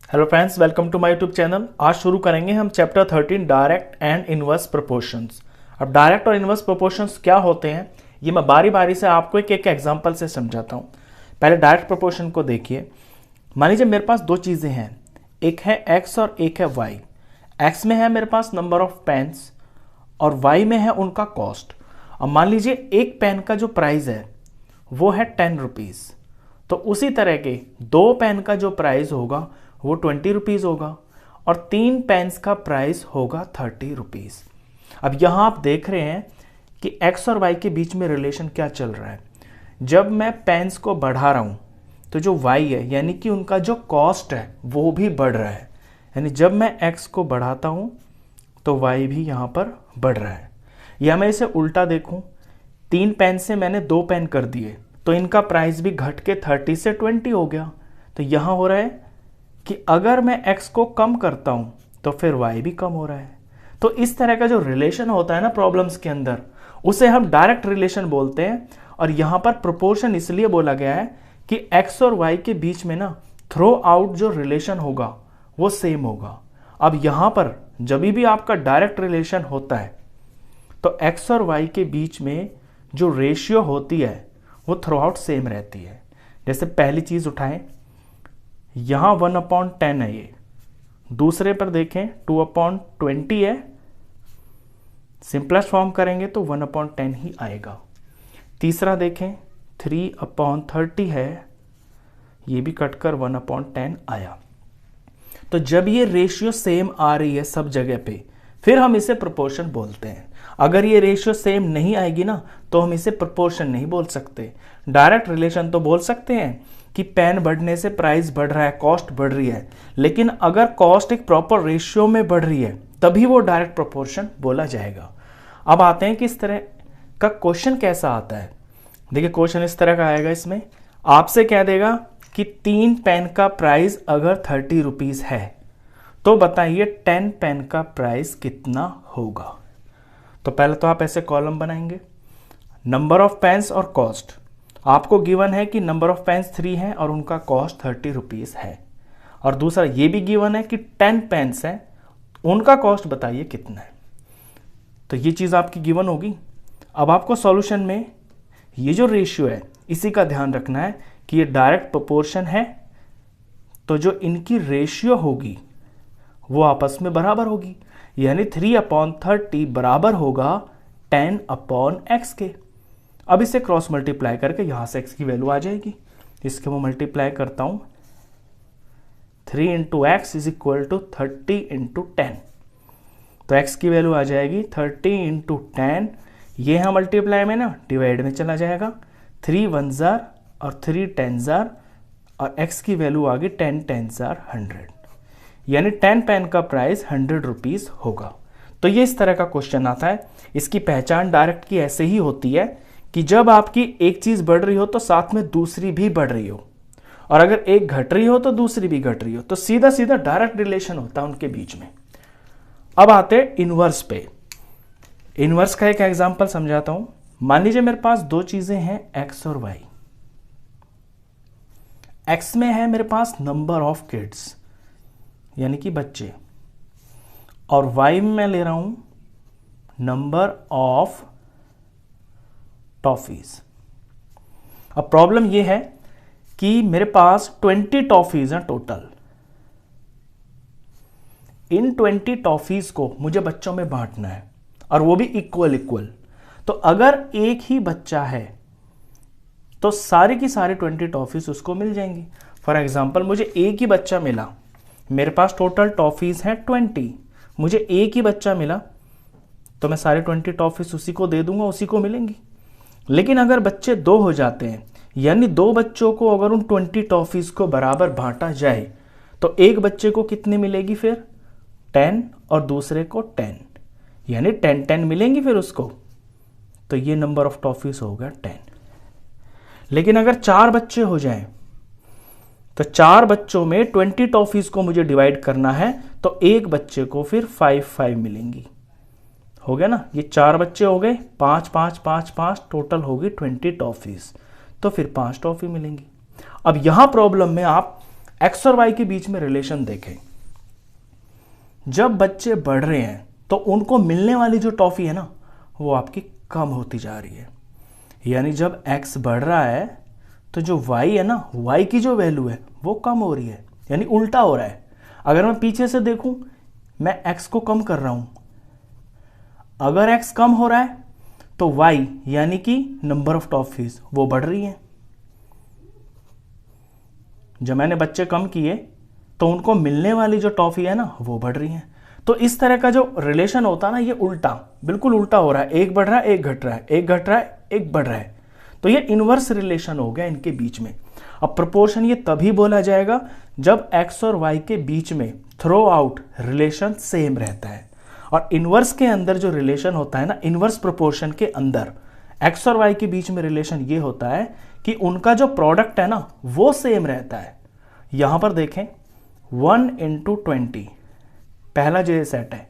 Hello friends, welcome to my YouTube channel. आज शुरू करेंगे हम chapter 13 direct and inverse proportions. अब डायरेक्ट और इनवर्स प्रोपोर्शंस क्या होते हैं ये मैं बारी बारी से आपको एक एक एग्जांपल से समझाता हूँ। पहले डायरेक्ट प्रोपोर्शन को देखिए। मान लीजिए मेरे पास दो चीज़ें हैं, एक है एक्स और एक है वाई। एक्स में है मेरे पास नंबर ऑफ पेन्स और वाई में है उनका कॉस्ट। अब मान लीजिए एक पेन का जो प्राइस है वो है 10 रुपीज़, तो उसी तरह के दो पेन का जो प्राइस होगा वो 20 रुपीज़ होगा और 3 पेन्स का प्राइस होगा 30 रुपीज़। अब यहाँ आप देख रहे हैं कि एक्स और वाई के बीच में रिलेशन क्या चल रहा है। जब मैं पेन्स को बढ़ा रहा हूँ तो जो वाई है यानी कि उनका जो कॉस्ट है वो भी बढ़ रहा है, यानी जब मैं एक्स को बढ़ाता हूँ तो वाई भी यहाँ पर बढ़ रहा है। या मैं इसे उल्टा देखूँ, 3 पेन से मैंने 2 पेन कर दिए तो इनका प्राइस भी घट के 30 से 20 हो गया। तो यहाँ हो रहा है कि अगर मैं x को कम करता हूं तो फिर y भी कम हो रहा है। तो इस तरह का जो रिलेशन होता है ना प्रॉब्लम्स के अंदर, उसे हम डायरेक्ट रिलेशन बोलते हैं। और यहां पर प्रोपोर्शन इसलिए बोला गया है कि x और y के बीच में ना थ्रो आउट जो रिलेशन होगा वो सेम होगा। अब यहां पर जब भी आपका डायरेक्ट रिलेशन होता है तो x और y के बीच में जो रेशियो होती है वो थ्रू आउट सेम रहती है। जैसे पहली चीज उठाएं, यहां 1/10 है, ये दूसरे पर देखें 2/20 है। सिंपलेस्ट फॉर्म करेंगे तो 1/10 ही आएगा। तीसरा देखें 3/30 है, ये भी कटकर 1/10 आया। तो जब ये रेशियो सेम आ रही है सब जगह पे फिर हम इसे प्रोपोर्शन बोलते हैं। अगर ये रेशियो सेम नहीं आएगी ना तो हम इसे प्रोपोर्शन नहीं बोल सकते। डायरेक्ट रिलेशन तो बोल सकते हैं कि पेन बढ़ने से प्राइस बढ़ रहा है, कॉस्ट बढ़ रही है, लेकिन अगर कॉस्ट एक प्रॉपर रेशियो में बढ़ रही है तभी वो डायरेक्ट प्रोपोर्शन बोला जाएगा। अब आते हैं कि इस तरह का क्वेश्चन कैसा आता है। देखिए क्वेश्चन इस तरह का आएगा, इसमें आपसे कह देगा कि 3 पेन का प्राइस अगर 30 रुपीज है तो बताइए 10 पेन का प्राइस कितना होगा। तो पहले तो आप ऐसे कॉलम बनाएंगे, नंबर ऑफ पेन्स और कॉस्ट। आपको गिवन है कि नंबर ऑफ पेन्स 3 है और उनका कॉस्ट 30 रुपीज है। और दूसरा ये भी गिवन है कि 10 पेन्स है, उनका कॉस्ट बताइए कितना है। तो ये चीज़ आपकी गिवन होगी। अब आपको सॉल्यूशन में ये जो रेशियो है इसी का ध्यान रखना है कि ये डायरेक्ट प्रोपोर्शन है, तो जो इनकी रेशियो होगी वो आपस में बराबर होगी, यानी 3/30 बराबर होगा 10/x के। अब इसे क्रॉस मल्टीप्लाई करके यहां से x की वैल्यू आ जाएगी। इसके मैं मल्टीप्लाई करता हूं, 3 × x इज इक्वल टू 30 × 10। तो x की वैल्यू आ जाएगी 30 × 10। ये यहां मल्टीप्लाई में ना डिवाइड में चला जाएगा, 3 1 जार और 3 10 जार और x की वैल्यू आ गई 10 10 जार 100, यानी 10 पेन का प्राइस 100 रुपीज होगा। तो ये इस तरह का क्वेश्चन आता है। इसकी पहचान डायरेक्ट की ऐसे ही होती है कि जब आपकी एक चीज बढ़ रही हो तो साथ में दूसरी भी बढ़ रही हो, और अगर एक घट रही हो तो दूसरी भी घट रही हो, तो सीधा सीधा डायरेक्ट रिलेशन होता है उनके बीच में। अब आते इनवर्स पे। इनवर्स का एक एग्जांपल समझाता हूं। मान लीजिए मेरे पास दो चीजें हैं एक्स और वाई। एक्स में है मेरे पास नंबर ऑफ किड्स यानी कि बच्चे, और वाई में मैं ले रहा हूं नंबर ऑफ टॉफीज। अब प्रॉब्लम यह है कि मेरे पास 20 टॉफीज हैं टोटल। इन 20 टॉफीज को मुझे बच्चों में बांटना है और वो भी इक्वल इक्वल। तो अगर एक ही बच्चा है तो सारी की सारी 20 टॉफीज उसको मिल जाएंगी। फॉर एग्जाम्पल मुझे एक ही बच्चा मिला, मेरे पास टोटल टॉफीज हैं 20, मुझे एक ही बच्चा मिला तो मैं सारे 20 टॉफीज उसी को दे दूंगा, उसी को मिलेंगी। लेकिन अगर बच्चे 2 हो जाते हैं, यानी 2 बच्चों को अगर उन 20 टॉफीज को बराबर बांटा जाए तो एक बच्चे को कितनी मिलेगी फिर 10 और दूसरे को 10, यानी 10 10 मिलेंगी फिर उसको। तो ये नंबर ऑफ टॉफीज होगा 10। लेकिन अगर 4 बच्चे हो जाएं तो 4 बच्चों में 20 टॉफीज को मुझे डिवाइड करना है तो एक बच्चे को फिर 5 5 मिलेंगी। हो गया ना, ये 4 बच्चे हो गए, 5 5 5 5 टोटल होगी 20 टॉफीज, तो फिर 5 टॉफी मिलेंगी। अब यहां प्रॉब्लम में आप एक्स और वाई के बीच में रिलेशन देखें। जब बच्चे बढ़ रहे हैं तो उनको मिलने वाली जो टॉफी है ना वो आपकी कम होती जा रही है। यानी जब एक्स बढ़ रहा है तो जो वाई है ना, वाई की जो वैल्यू है वो कम हो रही है, यानी उल्टा हो रहा है। अगर मैं पीछे से देखूं, मैं एक्स को कम कर रहा हूं, अगर एक्स कम हो रहा है तो वाई यानी कि नंबर ऑफ टॉफीज वो बढ़ रही है। जब मैंने बच्चे कम किए तो उनको मिलने वाली जो टॉफी है ना वो बढ़ रही है। तो इस तरह का जो रिलेशन होता है ना, ये उल्टा, बिल्कुल उल्टा हो रहा है। एक बढ़ रहा है, एक घट रहा है, एक घट रहा है, एक बढ़ रहा है। तो ये इनवर्स रिलेशन हो गया इनके बीच में। अब प्रोपोर्शन ये तभी बोला जाएगा जब एक्स और वाई के बीच में थ्रू आउट रिलेशन सेम रहता है। और इनवर्स के अंदर जो रिलेशन होता है ना, इनवर्स प्रोपोर्शन के अंदर एक्स और वाई के बीच में रिलेशन ये होता है कि उनका जो प्रोडक्ट है ना वो सेम रहता है। यहां पर देखें 1 × 20, पहला जो सेट है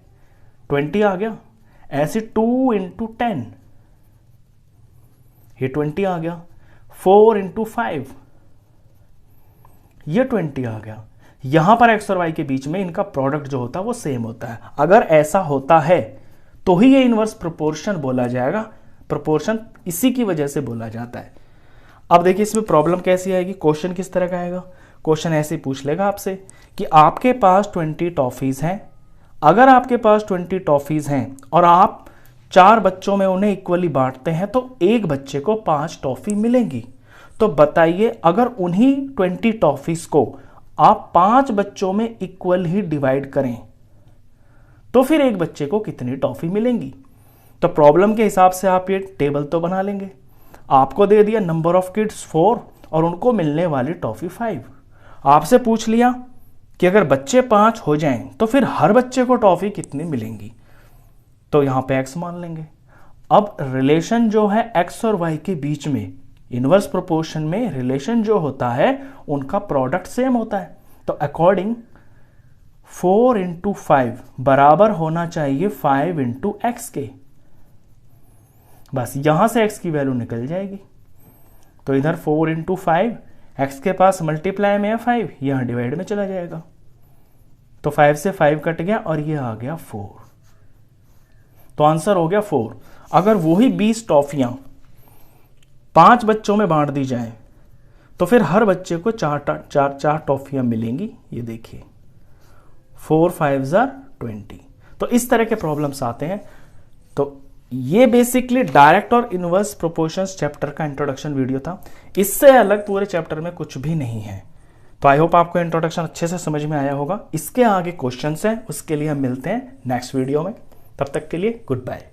20 आ गया, ऐसे 2 × 10 ये 20 आ गया, 4 × 5 ये 20 आ गया। यहां पर एक्स और वाई के बीच में इनका प्रोडक्ट जो होता है वो सेम होता है। अगर ऐसा होता है तो ही ये इनवर्स प्रोपोर्शन बोला जाएगा। प्रोपोर्शन इसी की वजह से बोला जाता है। अब देखिए इसमें प्रॉब्लम कैसी आएगी, क्वेश्चन किस तरह का आएगा। क्वेश्चन ऐसे ही पूछ लेगा आपसे कि आपके पास 20 टॉफीज हैं। अगर आपके पास 20 टॉफीज हैं और आप 4 बच्चों में उन्हें इक्वली बांटते हैं तो एक बच्चे को 5 टॉफी मिलेंगी। तो बताइए अगर उन्हीं 20 टॉफीज को आप 5 बच्चों में इक्वल ही डिवाइड करें तो फिर एक बच्चे को कितनी टॉफी मिलेंगी। तो प्रॉब्लम के हिसाब से आप ये टेबल तो बना लेंगे। आपको दे दिया नंबर ऑफ किड्स 4 और उनको मिलने वाली टॉफी 5। आपसे पूछ लिया कि अगर बच्चे 5 हो जाएं तो फिर हर बच्चे को टॉफी कितनी मिलेंगी, तो यहां पे x मान लेंगे। अब रिलेशन जो है x और y के बीच में, इनवर्स प्रोपोर्शन में रिलेशन जो होता है उनका प्रोडक्ट सेम होता है। तो अकॉर्डिंग 4 × 5 बराबर होना चाहिए 5 × x के। बस यहां से x की वैल्यू निकल जाएगी। तो इधर 4 × 5, x के पास मल्टीप्लाई में है 5, यहां डिवाइड में चला जाएगा। तो 5 से 5 कट गया और ये आ गया 4। तो आंसर हो गया 4। अगर वही 20 टॉफियां 5 बच्चों में बांट दी जाए तो फिर हर बच्चे को 4 टॉफियां मिलेंगी। ये देखिए 4 5 20। तो इस तरह के प्रॉब्लम्स आते हैं। तो ये बेसिकली डायरेक्ट और इनवर्स प्रोपोर्शंस चैप्टर का इंट्रोडक्शन वीडियो था। इससे अलग पूरे चैप्टर में कुछ भी नहीं है। तो आई होप आपको इंट्रोडक्शन अच्छे से समझ में आया होगा। इसके आगे क्वेश्चंस हैं, उसके लिए हम मिलते हैं नेक्स्ट वीडियो में। तब तक के लिए गुड बाय।